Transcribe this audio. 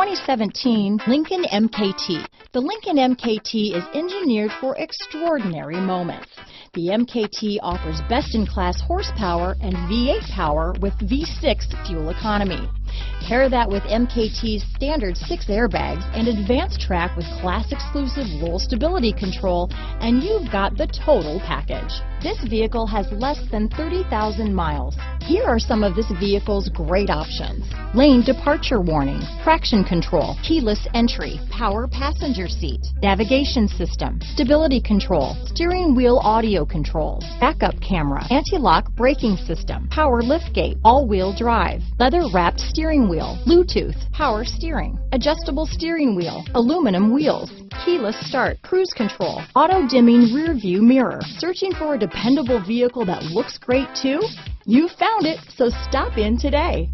2017 Lincoln MKT. The Lincoln MKT is engineered for extraordinary moments. The MKT offers best-in-class horsepower and V8 power with V6 fuel economy. Pair that with MKT's standard 6 airbags and advanced track with class-exclusive roll stability control, and you've got the total package. This vehicle has less than 30,000 miles. Here are some of this vehicle's great options: lane departure warning, traction control, keyless entry, power passenger seat, navigation system, stability control, steering wheel audio controls, backup camera, anti-lock braking system, power liftgate, all-wheel drive, leather-wrapped steering wheel, Bluetooth, power steering, adjustable steering wheel, aluminum wheels, keyless start, cruise control, auto-dimming rear view mirror. Searching for a dependable vehicle that looks great too? You found it, so stop in today.